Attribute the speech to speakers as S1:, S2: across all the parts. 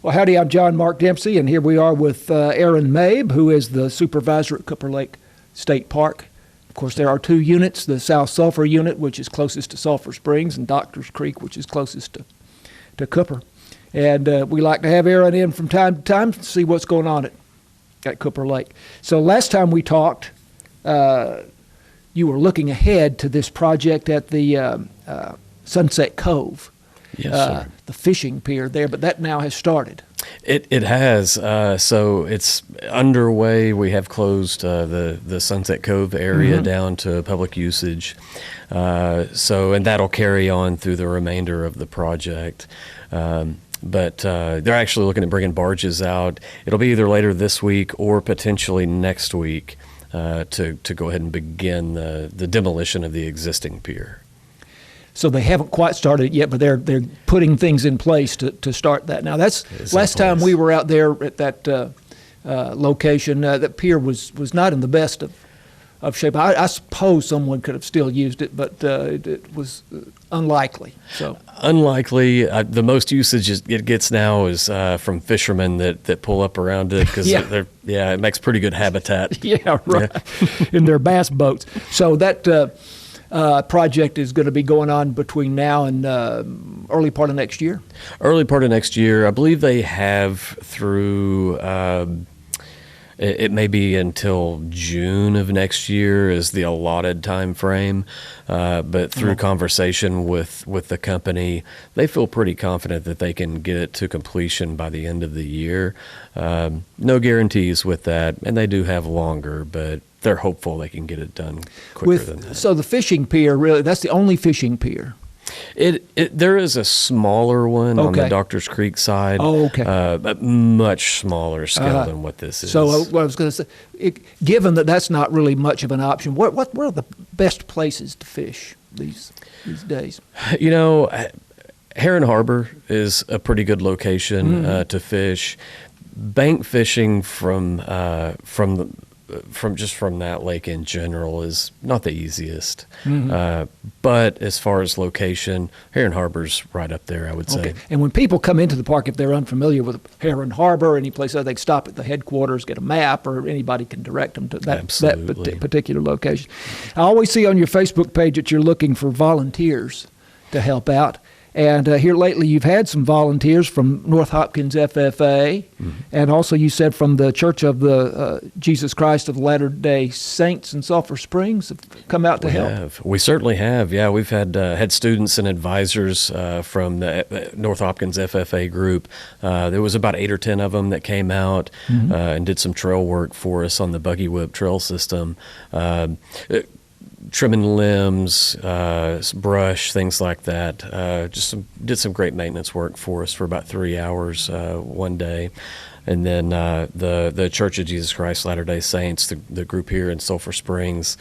S1: Well, howdy, I'm John Mark Dempsey, and here we are with Aron Maib, who is the supervisor at Cooper Lake State Park. Of course, there are two units, the South Sulphur unit, which is closest to Sulphur Springs, and Doctors Creek, which is closest to Cooper. And we like to have Aron in from time to time to see what's going on at Cooper Lake. So last time we talked, you were looking ahead to this project at the Sunset Cove.
S2: Yes, sir.
S1: The fishing pier there, but that now has started.
S2: It has. So it's underway. We have closed the Sunset Cove area down to public usage. And that'll carry on through the remainder of the project. But they're actually looking at bringing barges out. It'll be either later this week or potentially next week to go ahead and begin the demolition of the existing pier.
S1: So they haven't quite started yet, but they're putting things in place to start that. Now that's last time we were out there at that location. That pier was not in the best of shape. I suppose someone could have still used it, but it was unlikely. So
S2: unlikely. The most usage it gets now is from fishermen that pull up around it because it makes pretty good habitat.
S1: Yeah, right. Yeah. In their bass boats. So that. Project is going to be going on between now and early part of next year?
S2: Early part of next year. I believe they have through, it may be until June of next year is the allotted time frame. But through conversation with the company, they feel pretty confident that they can get it to completion by the end of the year. No guarantees with that, and they do have longer, but they're hopeful they can get it done quicker than that.
S1: So the fishing pier, really, that's the only fishing pier?
S2: There is a smaller one on the Doctors Creek side.
S1: Oh, okay.
S2: But much smaller scale than what this is.
S1: So what I was going to say, given that that's not really much of an option, what are the best places to fish these days? You know,
S2: Heron Harbor is a pretty good location to fish. Bank fishing from that lake in general is not the easiest. But as far as location, Heron Harbor's right up there, I would say.
S1: Okay. And when people come into the park, if they're unfamiliar with Heron Harbor or any place else, they stop at the headquarters, get a map, or anybody can direct them to that particular location. I always see on your Facebook page that you're looking for volunteers to help out. And here lately, you've had some volunteers from North Hopkins FFA, and also you said from the Church of the Jesus Christ of Latter-day Saints in Sulphur Springs have come out to help.
S2: We certainly have. Yeah, we've had students and advisors from the North Hopkins FFA group. There was about 8 or 10 of them that came out and did some trail work for us on the Buggy Whip trail system. Trimming limbs, brush, things like that. Did some great maintenance work for us for about 3 hours one day. And then the Church of Jesus Christ Latter-day Saints, the group here in Sulphur Springs,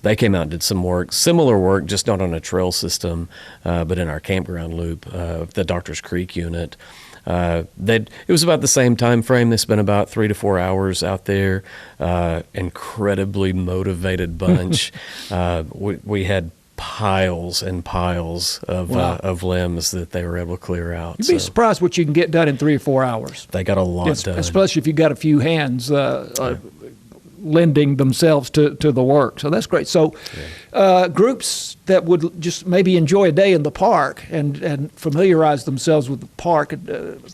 S2: they came out and did some work, similar work, just not on a trail system, but in our campground loop, the Doctors Creek unit. It was about the same time frame. They spent about 3 to 4 hours out there. Incredibly motivated bunch. We had piles and piles of limbs that they were able to clear out.
S1: You'd be surprised what you can get done in 3 or 4 hours.
S2: They got a lot done,
S1: especially if you've got a few hands lending themselves to the work. So that's great. So groups that would just maybe enjoy a day in the park and familiarize themselves with the park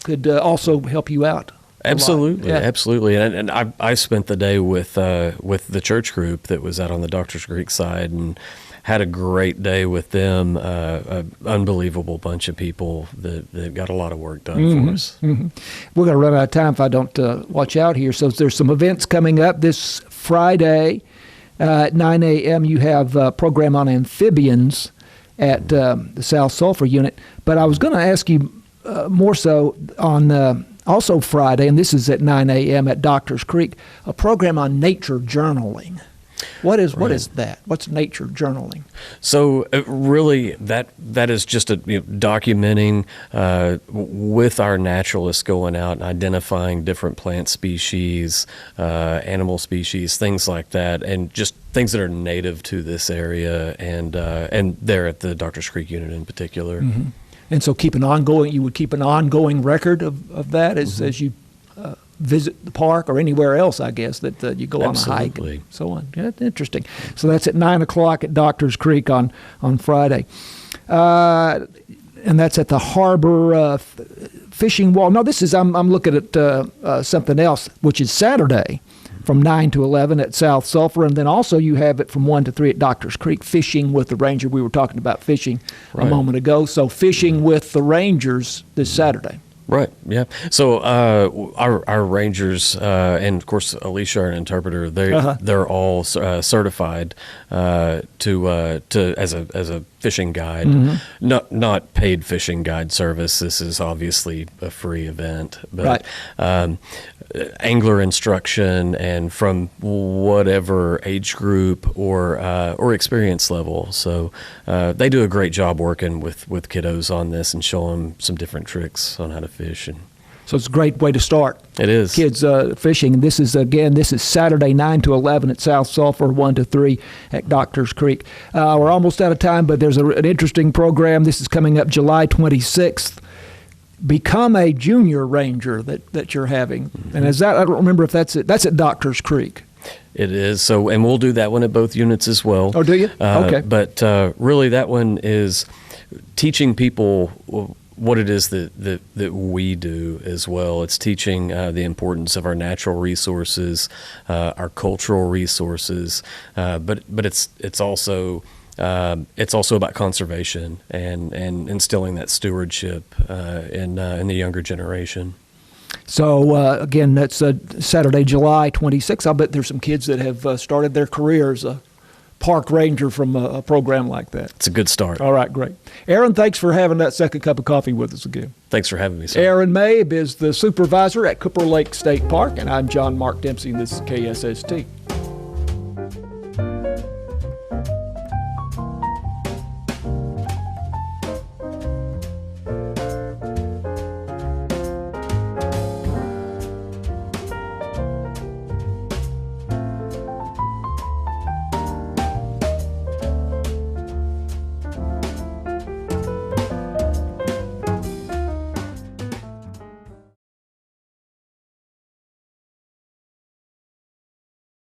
S1: could also help you out.
S2: Absolutely, absolutely. And I spent the day with the church group that was out on the Doctors Creek side and had a great day with them. Unbelievable bunch of people that got a lot of work done for us.
S1: We're going to run out of time if I don't watch out here. So there's some events coming up this Friday at 9 a.m. You have a program on amphibians at the South Sulphur unit. But I was going to ask you more so on also Friday, and this is at 9 a.m. at Doctors Creek, a program on nature journaling. What is that? What's nature journaling?
S2: So really, that is just documenting with our naturalists going out and identifying different plant species, animal species, things like that, and just things that are native to this area and there at the Doctors Creek unit in particular.
S1: And so you would keep an ongoing record of that as you visit the park or anywhere else, I guess, that you go on a hike and so on. Yeah, interesting. So that's at 9 o'clock at Doctors Creek on Friday. And that's at the Harbor Fishing Wall. No, I'm looking at something else, which is Saturday from 9 to 11 at South Sulphur. And then also you have it from 1 to 3 at Doctors Creek, fishing with the ranger. We were talking about fishing a moment ago. So fishing with the Rangers this Saturday.
S2: Right. Yeah. So our rangers and of course Alicia, our interpreter, they're all certified as a fishing guide. Not paid fishing guide service. This is obviously a free event, but angler instruction, and from whatever age group or experience level. So they do a great job working with kiddos on this and show them some different tricks on how to fish. And
S1: so it's a great way to start.
S2: It is.
S1: Kids fishing. And this is Saturday, 9 to 11 at South Sulphur, 1 to 3 at Doctors Creek. We're almost out of time, but there's an interesting program. This is coming up July 26th. Become a junior ranger that you're having. And I don't remember if that's at Doctors Creek.
S2: It is. So, and we'll do that one at both units as well.
S1: Oh, do you? Okay.
S2: But really that one is teaching people what it is that we do as well. It's teaching the importance of our natural resources, our cultural resources, but it's also about conservation and instilling that stewardship in the younger generation.
S1: So, again, that's Saturday, July 26th. I'll bet there's some kids that have started their career as a park ranger from a program like that.
S2: It's a good start.
S1: All right, great. Aron, thanks for having that second cup of coffee with us again.
S2: Thanks for having me, sir.
S1: Aron Maib is the supervisor at Cooper Lake State Park, and I'm John Mark Dempsey, and this is KSST.